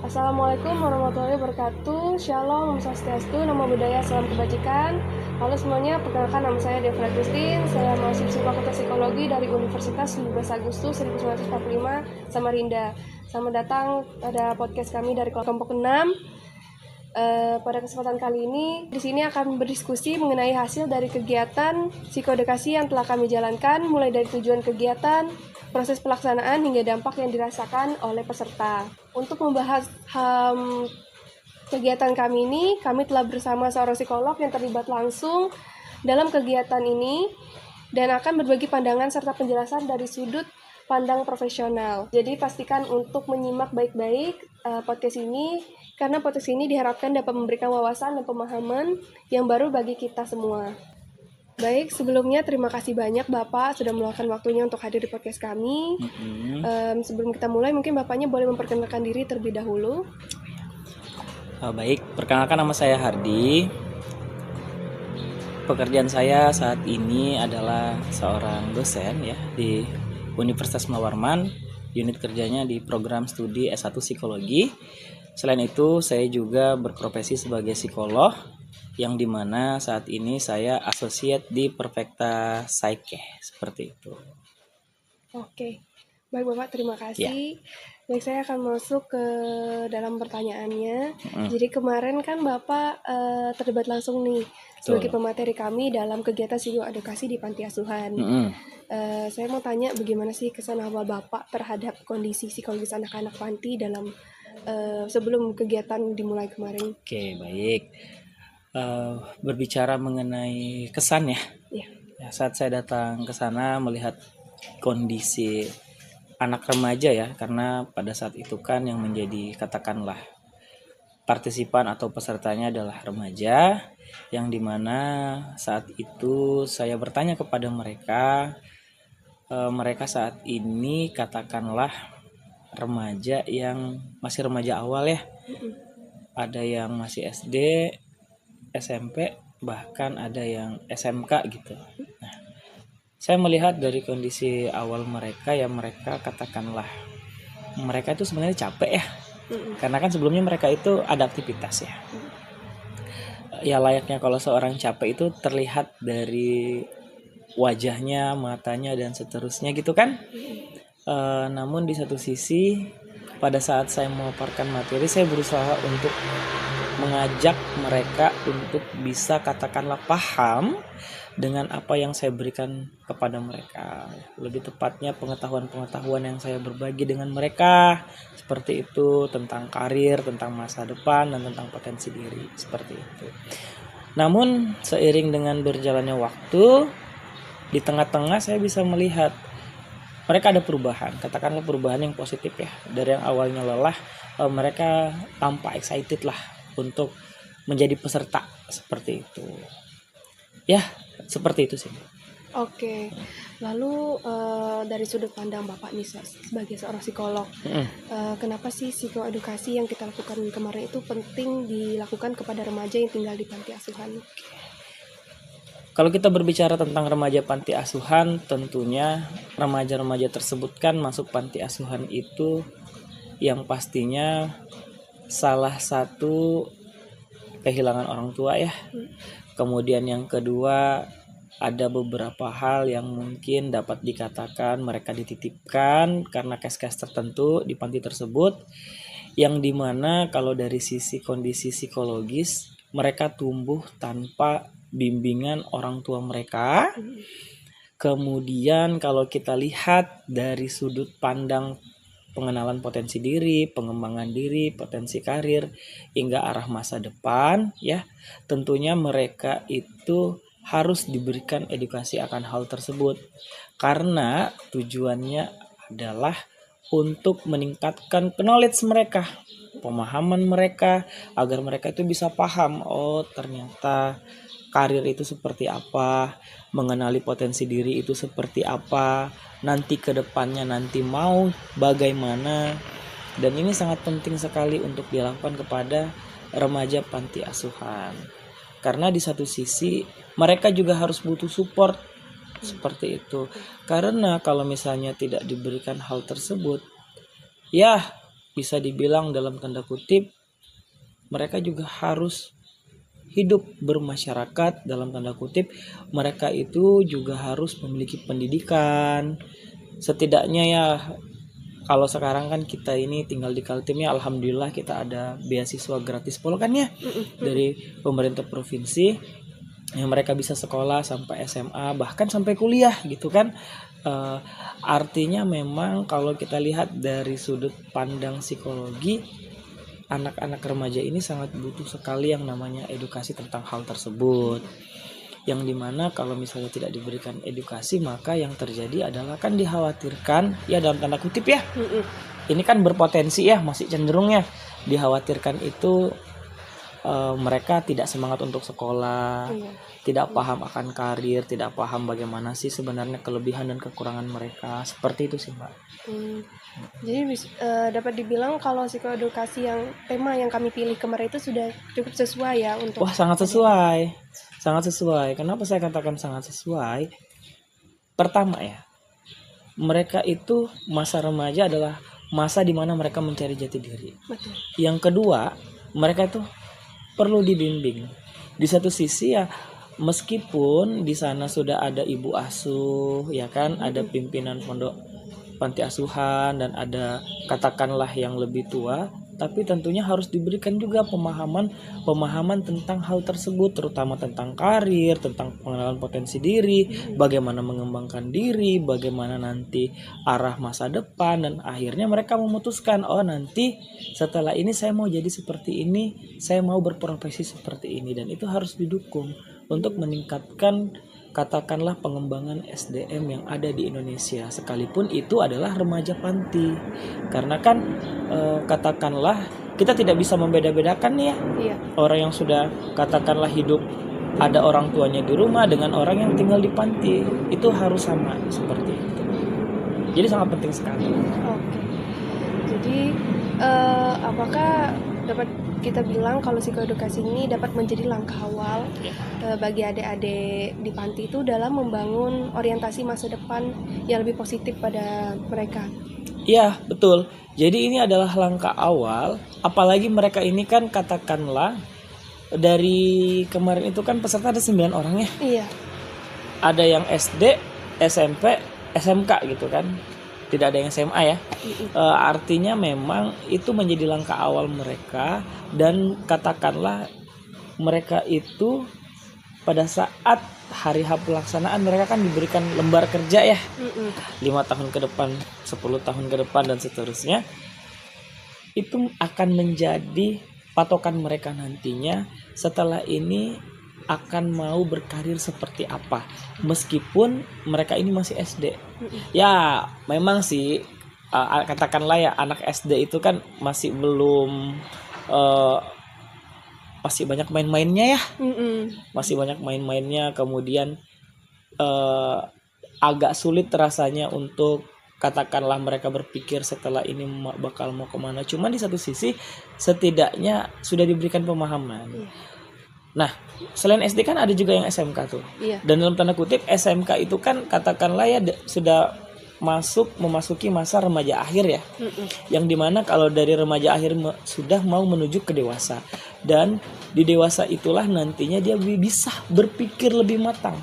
Assalamualaikum warahmatullahi wabarakatuh. Shalom, Om Swastiastu, Namo Buddhaya, Salam Kebajikan. Halo semuanya, perkenalkan nama saya Devra Christine. Saya mahasiswa Fakultas Psikologi dari Universitas 17 Agustus 1945, Samarinda. Selamat datang pada podcast kami dari kelompok 6. Pada kesempatan kali ini, di sini akan berdiskusi mengenai hasil dari kegiatan psikodekasi yang telah kami jalankan, mulai dari tujuan kegiatan, proses pelaksanaan, hingga dampak yang dirasakan oleh peserta. Untuk membahas kegiatan kami ini, kami telah bersama seorang psikolog yang terlibat langsung dalam kegiatan ini dan akan berbagi pandangan serta penjelasan dari sudut pandang profesional. Jadi pastikan untuk menyimak baik-baik podcast ini, karena podcast ini diharapkan dapat memberikan wawasan dan pemahaman yang baru bagi kita semua. Baik, sebelumnya terima kasih banyak Bapak sudah meluangkan waktunya untuk hadir di podcast kami. Sebelum kita mulai, mungkin Bapaknya boleh memperkenalkan diri terlebih dahulu. Baik, perkenalkan nama saya Hardi. Pekerjaan saya saat ini adalah seorang dosen ya di Universitas Munawarman. Unit kerjanya di program studi S1 Psikologi. Selain itu, saya juga berprofesi sebagai psikolog, yang dimana saat ini saya associate di Perfecta Psyche, seperti itu. Oke, baik Bapak, terima kasih. Baik, saya akan masuk ke dalam pertanyaannya. Jadi kemarin kan Bapak terlibat langsung nih sebagai pemateri kami dalam kegiatan psikoedukasi di panti asuhan. Saya mau tanya bagaimana sih kesan awal Bapak terhadap kondisi psikologis anak-anak panti dalam sebelum kegiatan dimulai kemarin? Oke, baik. Berbicara mengenai kesan ya. Ya, saat saya datang ke sana melihat kondisi anak remaja ya, karena pada saat itu kan yang menjadi katakanlah partisipan atau pesertanya adalah remaja, yang dimana saat itu saya bertanya kepada mereka, mereka saat ini katakanlah remaja yang masih remaja awal ya, ada yang masih SD, SMP, bahkan ada yang SMK gitu. Nah, saya melihat dari kondisi awal mereka ya, mereka katakanlah mereka itu sebenarnya capek ya, karena kan sebelumnya mereka itu ada aktivitas ya. Ya layaknya kalau seorang capek itu terlihat dari wajahnya, matanya dan seterusnya gitu kan. Namun di satu sisi pada saat saya memaparkan materi, saya berusaha untuk mengajak mereka untuk bisa katakanlah paham dengan apa yang saya berikan kepada mereka. Lebih tepatnya pengetahuan-pengetahuan yang saya berbagi dengan mereka, seperti itu, tentang karir, tentang masa depan, dan tentang potensi diri, seperti itu. Namun seiring dengan berjalannya waktu, di tengah-tengah saya bisa melihat mereka ada perubahan, katakanlah perubahan yang positif ya. Dari yang awalnya lelah, mereka tampak excited lah untuk menjadi peserta, seperti itu. Ya, seperti itu sih. Oke, lalu dari sudut pandang Bapak nih sebagai seorang psikolog, kenapa sih psikoedukasi yang kita lakukan kemarin itu penting dilakukan kepada remaja yang tinggal di panti asuhan? Kalau kita berbicara tentang remaja panti asuhan, tentunya remaja-remaja tersebut kan masuk panti asuhan itu yang pastinya salah satu kehilangan orang tua ya. Kemudian yang kedua, ada beberapa hal yang mungkin dapat dikatakan mereka dititipkan karena kes-kes tertentu di panti tersebut, yang dimana kalau dari sisi kondisi psikologis mereka tumbuh tanpa bimbingan orang tua mereka. Kemudian kalau kita lihat dari sudut pandang pengenalan potensi diri, pengembangan diri, potensi karir, hingga arah masa depan ya, tentunya mereka itu harus diberikan edukasi akan hal tersebut, karena tujuannya adalah untuk meningkatkan knowledge mereka, pemahaman mereka, agar mereka itu bisa paham, oh ternyata karir itu seperti apa, mengenali potensi diri itu seperti apa, nanti ke depannya nanti mau bagaimana. Dan ini sangat penting sekali untuk dilakukan kepada remaja panti asuhan. Karena di satu sisi mereka juga harus butuh support seperti itu. Karena kalau misalnya tidak diberikan hal tersebut, ya bisa dibilang dalam tanda kutip mereka juga harus hidup bermasyarakat, dalam tanda kutip mereka itu juga harus memiliki pendidikan. Setidaknya ya, kalau sekarang kan kita ini tinggal di Kaltim ya, alhamdulillah kita ada beasiswa gratis pol kan ya dari pemerintah provinsi, yang mereka bisa sekolah sampai SMA bahkan sampai kuliah gitu kan. Artinya memang kalau kita lihat dari sudut pandang psikologi, anak-anak remaja ini sangat butuh sekali yang namanya edukasi tentang hal tersebut, yang dimana kalau misalnya tidak diberikan edukasi maka yang terjadi adalah kan dikhawatirkan ya, dalam tanda kutip ya, ini kan berpotensi ya, masih cenderung ya dikhawatirkan itu mereka tidak semangat untuk sekolah, tidak paham akan karir, tidak paham bagaimana sih sebenarnya kelebihan dan kekurangan mereka, seperti itu sih Mbak. Jadi dapat dibilang kalau psikoedukasi yang tema yang kami pilih kemarin itu sudah cukup sesuai ya untuk. Wah, sangat sesuai. Kenapa saya katakan sangat sesuai? Pertama ya, mereka itu masa remaja adalah masa di mana mereka mencari jati diri. Betul. Yang kedua, mereka itu perlu dibimbing. Di satu sisi ya, meskipun di sana sudah ada ibu asuh ya kan, ada pimpinan pondok panti asuhan dan ada katakanlah yang lebih tua, tapi tentunya harus diberikan juga pemahaman tentang hal tersebut, terutama tentang karir, tentang pengenalan potensi diri, bagaimana mengembangkan diri, bagaimana nanti arah masa depan, dan akhirnya mereka memutuskan, oh nanti setelah ini saya mau jadi seperti ini, saya mau berprofesi seperti ini, dan itu harus didukung untuk meningkatkan katakanlah pengembangan SDM yang ada di Indonesia, sekalipun itu adalah remaja panti, karena kan katakanlah kita tidak bisa membeda-bedakan nih ya, orang yang sudah katakanlah hidup ada orang tuanya di rumah dengan orang yang tinggal di panti, itu harus sama seperti itu. Jadi sangat penting sekali. Oke. Jadi apakah dapat kita bilang kalau psikoedukasi ini dapat menjadi langkah awal bagi adik-adik di panti itu dalam membangun orientasi masa depan yang lebih positif pada mereka? Iya, betul. Jadi ini adalah langkah awal, apalagi mereka ini kan katakanlah dari kemarin itu kan peserta ada 9 orang ya. Iya. Ada yang SD, SMP, SMK gitu kan. Tidak ada yang SMA ya. Artinya memang itu menjadi langkah awal mereka, dan katakanlah mereka itu pada saat hari H pelaksanaan mereka kan diberikan lembar kerja ya, 5 tahun ke depan, 10 tahun ke depan dan seterusnya. Itu akan menjadi patokan mereka nantinya setelah ini akan mau berkarir seperti apa, meskipun mereka ini masih SD. Ya memang sih katakanlah ya, anak SD itu kan masih belum masih banyak main-mainnya ya, masih banyak main-mainnya, kemudian agak sulit rasanya untuk katakanlah mereka berpikir setelah ini bakal mau kemana. Cuma di satu sisi setidaknya sudah diberikan pemahaman. Nah, selain SD kan ada juga yang SMK tuh. Dan dalam tanda kutip SMK itu kan katakanlah ya sudah memasuki masa remaja akhir ya. Yang dimana kalau dari remaja akhir sudah mau menuju ke dewasa. Dan di dewasa itulah nantinya dia bisa berpikir lebih matang.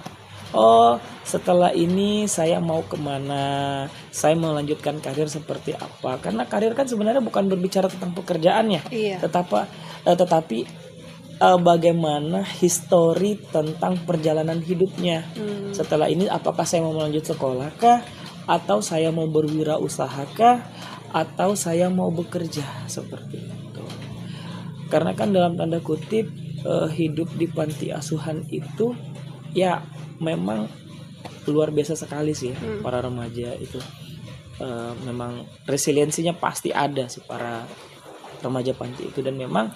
Oh, setelah ini saya mau kemana? Saya mau melanjutkan karir seperti apa? Karena karir kan sebenarnya bukan berbicara tentang pekerjaannya. Tetapi bagaimana histori tentang perjalanan hidupnya. Setelah ini apakah saya mau melanjut sekolah kah, atau saya mau berwirausaha kah, atau saya mau bekerja, seperti itu. Karena kan dalam tanda kutip hidup di panti asuhan itu ya memang luar biasa sekali sih para remaja itu. Memang resiliensinya pasti ada sih para remaja panti itu, dan memang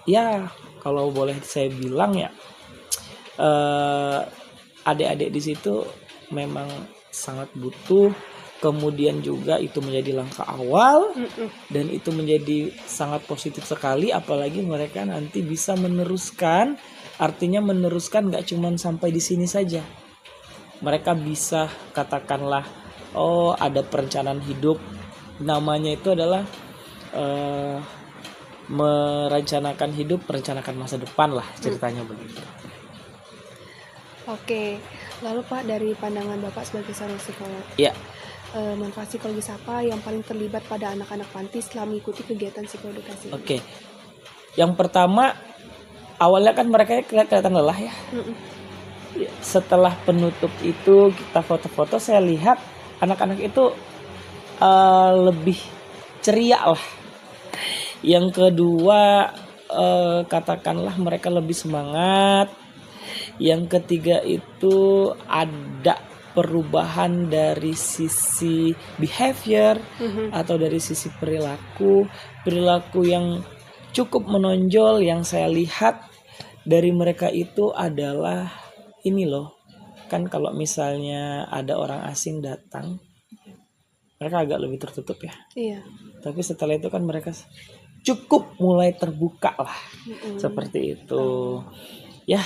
ya kalau boleh saya bilang ya adik-adik di situ memang sangat butuh. Kemudian juga itu menjadi langkah awal dan itu menjadi sangat positif sekali, apalagi mereka nanti bisa meneruskan. Artinya meneruskan gak cuma sampai di sini saja, mereka bisa katakanlah oh ada perencanaan hidup, namanya itu adalah eh, merencanakan hidup, merencanakan masa depan lah ceritanya begitu. Oke, lalu Pak, dari pandangan Bapak sebagai seorang psikolog, Ya, manfaat psikologis apa yang paling terlibat pada anak-anak panti setelah mengikuti kegiatan psikoedukasi? oke. Yang pertama, awalnya kan mereka kelihatan lelah ya. Setelah penutup itu kita foto-foto, saya lihat anak-anak itu lebih ceria lah. Yang kedua, katakanlah mereka lebih semangat. Yang ketiga itu ada perubahan dari sisi behavior atau dari sisi perilaku yang cukup menonjol. Yang saya lihat dari mereka itu adalah ini loh, kan kalau misalnya ada orang asing datang mereka agak lebih tertutup ya. Iya. Tapi setelah itu kan mereka cukup mulai terbuka lah. Seperti itu. Ya,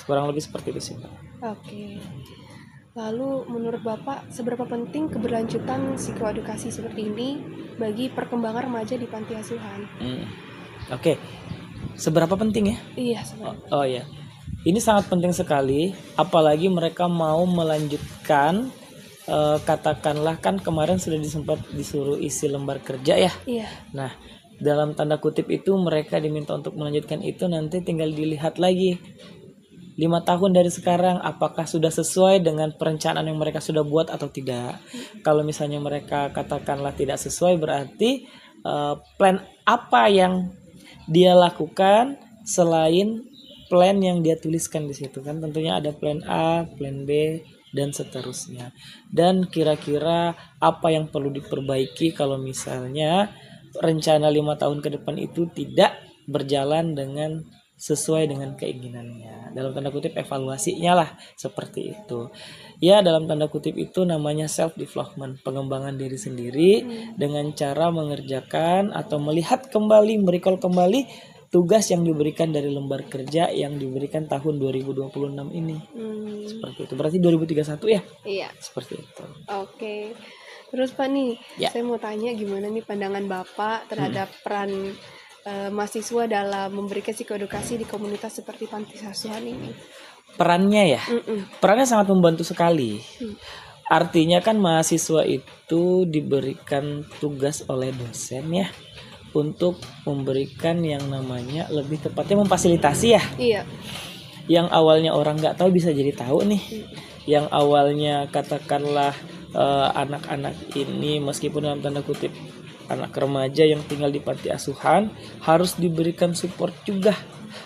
kurang lebih seperti itu sih, Mbak. Oke. Lalu menurut Bapak, seberapa penting keberlanjutan psikoedukasi seperti ini bagi perkembangan remaja di panti asuhan? Oke. Seberapa penting ya? Iya, sebenarnya. Oh ya. Ini sangat penting sekali, apalagi mereka mau melanjutkan, katakanlah kan kemarin sudah sempat disuruh isi lembar kerja ya. Iya. Nah, dalam tanda kutip itu mereka diminta untuk melanjutkan itu, nanti tinggal dilihat lagi 5 tahun dari sekarang apakah sudah sesuai dengan perencanaan yang mereka sudah buat atau tidak. Kalau misalnya mereka katakanlah tidak sesuai, berarti plan apa yang dia lakukan selain plan yang dia tuliskan di situ kan. Tentunya ada plan A, plan B, dan seterusnya. Dan kira-kira apa yang perlu diperbaiki kalau misalnya rencana 5 tahun ke depan itu tidak berjalan dengan sesuai dengan keinginannya. Dalam tanda kutip evaluasinya lah, seperti itu. Ya, dalam tanda kutip itu namanya self development, pengembangan diri sendiri dengan cara mengerjakan atau melihat kembali, merecall kembali tugas yang diberikan dari lembar kerja yang diberikan tahun 2026 ini. Seperti itu. Berarti 2031 ya? Iya. Seperti itu. Oke. Terus Pak nih, Ya. saya mau tanya gimana nih pandangan Bapak terhadap peran mahasiswa dalam memberikan psikoedukasi di komunitas seperti panti asuhan ini? Perannya ya? Perannya sangat membantu sekali. Artinya kan mahasiswa itu diberikan tugas oleh dosen ya, untuk memberikan yang namanya, lebih tepatnya memfasilitasi ya. Iya. Yang awalnya orang nggak tahu bisa jadi tahu nih. Yang awalnya katakanlah anak-anak ini meskipun dalam tanda kutip anak remaja yang tinggal di panti asuhan harus diberikan support juga.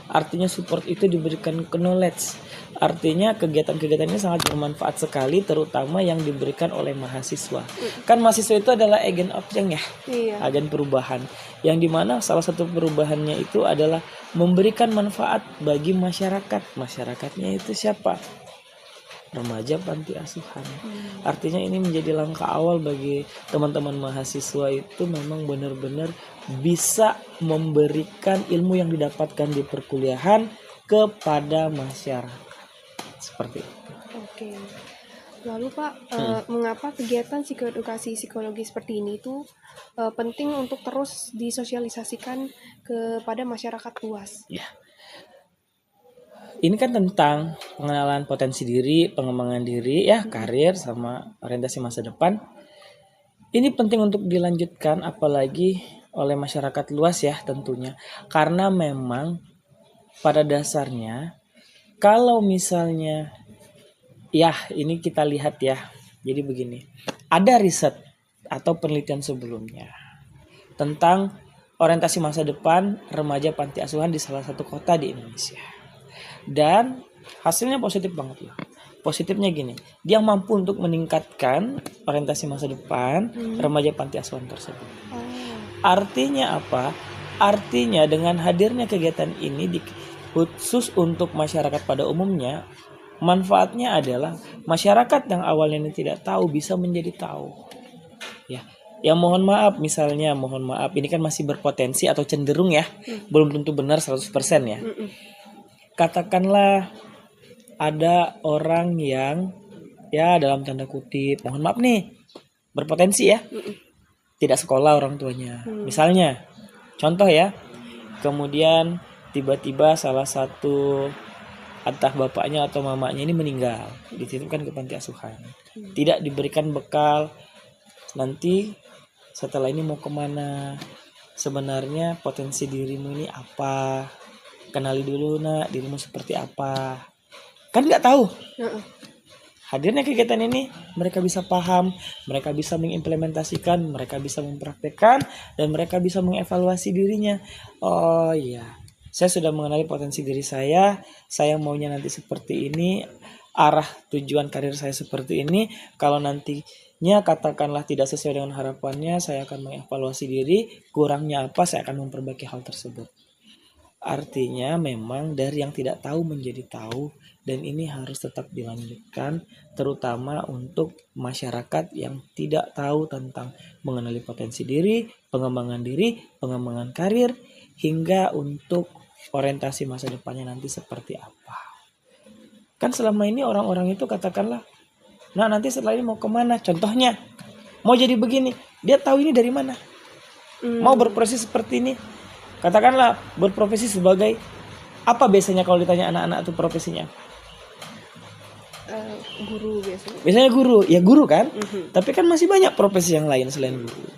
Artinya support itu diberikan ke knowledge. Artinya kegiatan-kegiatan ini sangat bermanfaat sekali, terutama yang diberikan oleh mahasiswa. Kan mahasiswa itu adalah agen of change ya, agen perubahan. Yang dimana salah satu perubahannya itu adalah memberikan manfaat bagi masyarakat. Masyarakatnya itu siapa? Remaja panti asuhan. Artinya ini menjadi langkah awal bagi teman-teman mahasiswa itu memang benar-benar bisa memberikan ilmu yang didapatkan di perkuliahan kepada masyarakat. Seperti itu. Oke. Lalu Pak, mengapa kegiatan psikoedukasi psikologi seperti ini itu penting untuk terus disosialisasikan kepada masyarakat luas? Ya. Ini kan tentang pengenalan potensi diri, pengembangan diri ya, karir sama orientasi masa depan. Ini penting untuk dilanjutkan apalagi oleh masyarakat luas ya tentunya. Karena memang pada dasarnya kalau misalnya ya ini kita lihat ya. Jadi begini. Ada riset atau penelitian sebelumnya tentang orientasi masa depan remaja panti asuhan di salah satu kota di Indonesia. Dan hasilnya positif banget loh. Positifnya gini, dia mampu untuk meningkatkan orientasi masa depan remaja panti asuhan tersebut. Artinya apa? Artinya dengan hadirnya kegiatan ini khusus untuk masyarakat pada umumnya, manfaatnya adalah masyarakat yang awalnya ini tidak tahu bisa menjadi tahu. Ya. Yang mohon maaf ini kan masih berpotensi atau cenderung ya, belum tentu benar 100% ya. Katakanlah ada orang yang ya dalam tanda kutip mohon maaf nih berpotensi ya, tidak sekolah orang tuanya. Misalnya, contoh ya, kemudian tiba-tiba salah satu entah bapaknya atau mamanya ini meninggal, dititipkan ke panti asuhan, tidak diberikan bekal. Nanti setelah ini mau kemana? Sebenarnya potensi dirimu ini apa? Kenali dulu nak, dirimu seperti apa. Kan nggak tahu. Hadirnya kegiatan ini, mereka bisa paham, mereka bisa mengimplementasikan, mereka bisa mempraktekkan, dan mereka bisa mengevaluasi dirinya. Oh iya, saya sudah mengenali potensi diri saya maunya nanti seperti ini, arah tujuan karir saya seperti ini. Kalau nantinya katakanlah tidak sesuai dengan harapannya, saya akan mengevaluasi diri, kurangnya apa, saya akan memperbaiki hal tersebut. Artinya memang dari yang tidak tahu menjadi tahu, dan ini harus tetap dilanjutkan, terutama untuk masyarakat yang tidak tahu tentang mengenali potensi diri, pengembangan karir, hingga untuk orientasi masa depannya nanti seperti apa. Kan selama ini orang-orang itu katakanlah, nah nanti setelah ini mau kemana? Contohnya, mau jadi begini, dia tahu ini dari mana? Mau berprofesi seperti ini, katakanlah berprofesi sebagai apa biasanya kalau ditanya anak-anak itu profesinya? Guru biasanya. Biasanya guru, ya guru kan? Tapi kan masih banyak profesi yang lain selain guru.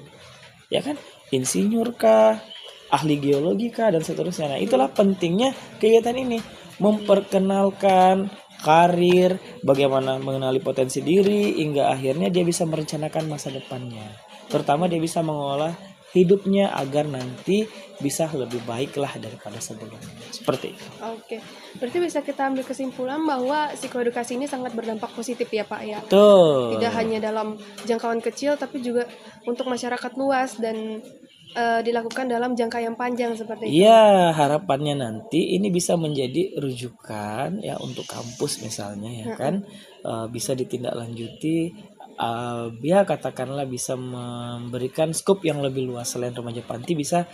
Ya kan? Insinyur kah, ahli geologi kah, dan seterusnya. Nah, itulah pentingnya kegiatan ini, memperkenalkan karir, bagaimana mengenali potensi diri, hingga akhirnya dia bisa merencanakan masa depannya. Terutama dia bisa mengolah hidupnya agar nanti bisa lebih baik lah daripada sebelumnya. Seperti itu. Oke, berarti bisa kita ambil kesimpulan bahwa psikoedukasi ini sangat berdampak positif ya Pak ya. Tuh. Tidak hanya dalam jangkauan kecil, tapi juga untuk masyarakat luas dan dilakukan dalam jangka yang panjang seperti itu. Iya, harapannya nanti ini bisa menjadi rujukan ya untuk kampus misalnya ya kan, bisa ditindaklanjuti. Ya katakanlah bisa memberikan skop yang lebih luas, selain remaja panti bisa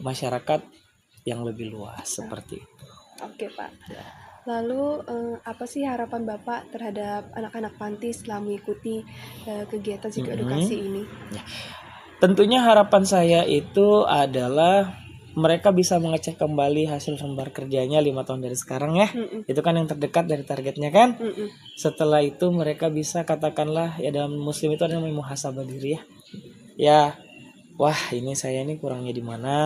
masyarakat yang lebih luas seperti itu. Oke Pak. Lalu apa sih harapan Bapak terhadap anak-anak panti setelah mengikuti kegiatan psikoedukasi ini? Ya. Tentunya harapan saya itu adalah mereka bisa mengecek kembali hasil lembar kerjanya 5 tahun dari sekarang ya. Itu kan yang terdekat dari targetnya kan. Setelah itu mereka bisa katakanlah ya, dalam muslim itu ada namanya muhasabah diri ya. Ya, wah ini saya ini kurangnya di mana.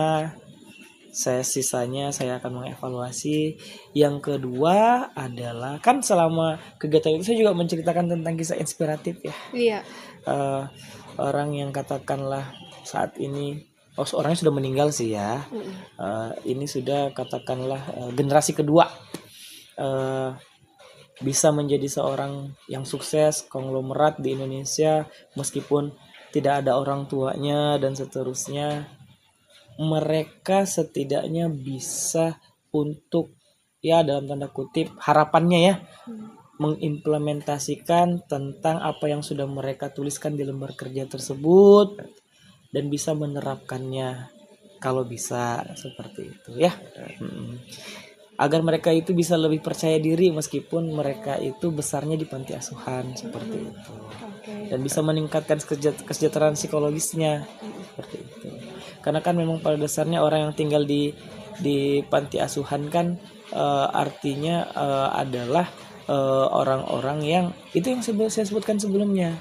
Sisanya saya akan mengevaluasi. Yang kedua adalah kan selama kegiatan itu saya juga menceritakan tentang kisah inspiratif ya. Iya. Orang yang katakanlah saat ini orangnya sudah meninggal sih ya. Ini sudah katakanlah generasi kedua bisa menjadi seorang yang sukses konglomerat di Indonesia meskipun tidak ada orang tuanya dan seterusnya. Mereka setidaknya bisa untuk ya dalam tanda kutip harapannya ya mengimplementasikan tentang apa yang sudah mereka tuliskan di lembar kerja tersebut dan bisa menerapkannya kalau bisa seperti itu ya. Agar mereka itu bisa lebih percaya diri meskipun mereka itu besarnya di panti asuhan seperti itu. Dan bisa meningkatkan kesejahteraan psikologisnya seperti itu. Karena kan memang pada dasarnya orang yang tinggal di panti asuhan kan artinya adalah orang-orang yang itu yang saya sebutkan sebelumnya.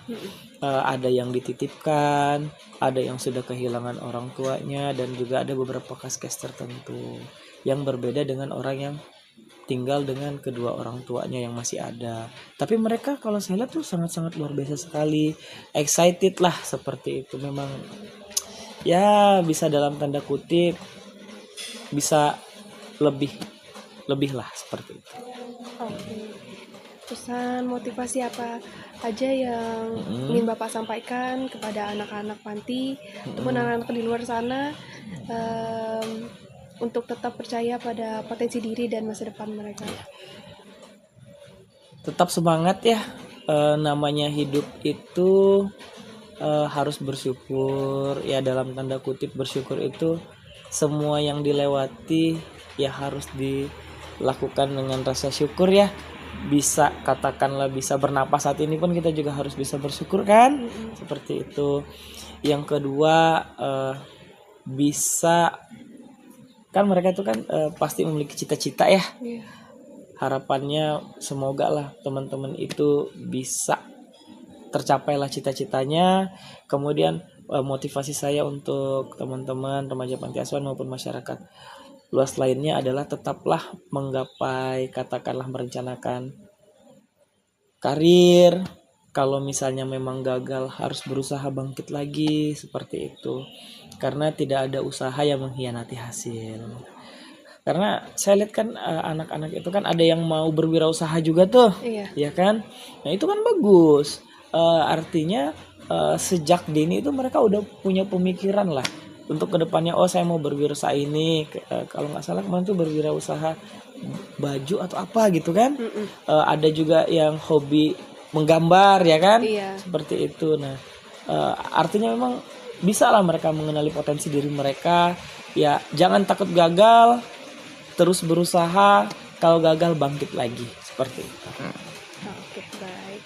Ada yang dititipkan, ada yang sudah kehilangan orang tuanya, dan juga ada beberapa case tertentu yang berbeda dengan orang yang tinggal dengan kedua orang tuanya yang masih ada. Tapi mereka kalau saya lihat tuh sangat-sangat luar biasa sekali, excited lah seperti itu. Memang ya bisa dalam tanda kutip bisa lebih lah seperti itu. Pesan motivasi apa aja yang ingin Bapak sampaikan kepada anak-anak panti ataupun anak-anak di luar sana untuk tetap percaya pada potensi diri dan masa depan mereka? Tetap semangat ya, namanya hidup itu harus bersyukur ya, dalam tanda kutip bersyukur itu semua yang dilewati ya harus dilakukan dengan rasa syukur ya. bisa katakanlah bisa bernapas saat ini pun kita juga harus bisa bersyukur kan, seperti itu. Yang kedua bisa kan mereka itu kan pasti memiliki cita-cita ya. Harapannya semoga lah teman-teman itu bisa tercapailah cita-citanya. Kemudian motivasi saya untuk teman-teman remaja panti asuhan maupun masyarakat luas lainnya adalah tetaplah menggapai, katakanlah merencanakan karir. Kalau misalnya memang gagal harus berusaha bangkit lagi, seperti itu. Karena tidak ada usaha yang mengkhianati hasil. Karena saya lihat kan anak-anak itu kan ada yang mau berwirausaha juga tuh, ya kan? Nah itu kan bagus. Artinya sejak dini itu mereka udah punya pemikiran lah untuk kedepannya. Oh saya mau berwirausaha ini, kalau nggak salah kemarin tuh berwirausaha baju atau apa gitu kan. Ada juga yang hobi menggambar ya kan, seperti itu. Nah artinya memang bisa lah mereka mengenali potensi diri mereka. Ya jangan takut gagal, terus berusaha, kalau gagal bangkit lagi, seperti itu. Oke, baik.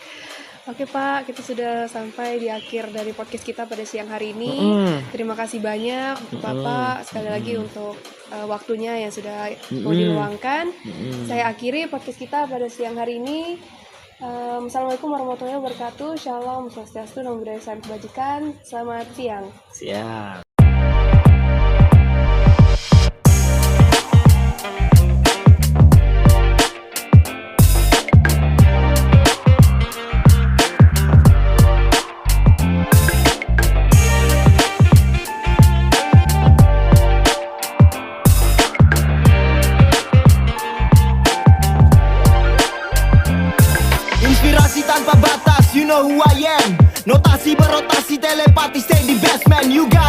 Oke Pak, kita sudah sampai di akhir dari podcast kita pada siang hari ini. Terima kasih banyak Bapak sekali lagi untuk waktunya yang sudah mau diluangkan. Saya akhiri podcast kita pada siang hari ini. Assalamualaikum warahmatullahi wabarakatuh. Shalom, swastiastu, namo buddhaya, salam kebajikan. Selamat siang. Siap. Inspirasi tanpa batas, you know who I am. Notasi berotasi, telepati, stay the best man, you got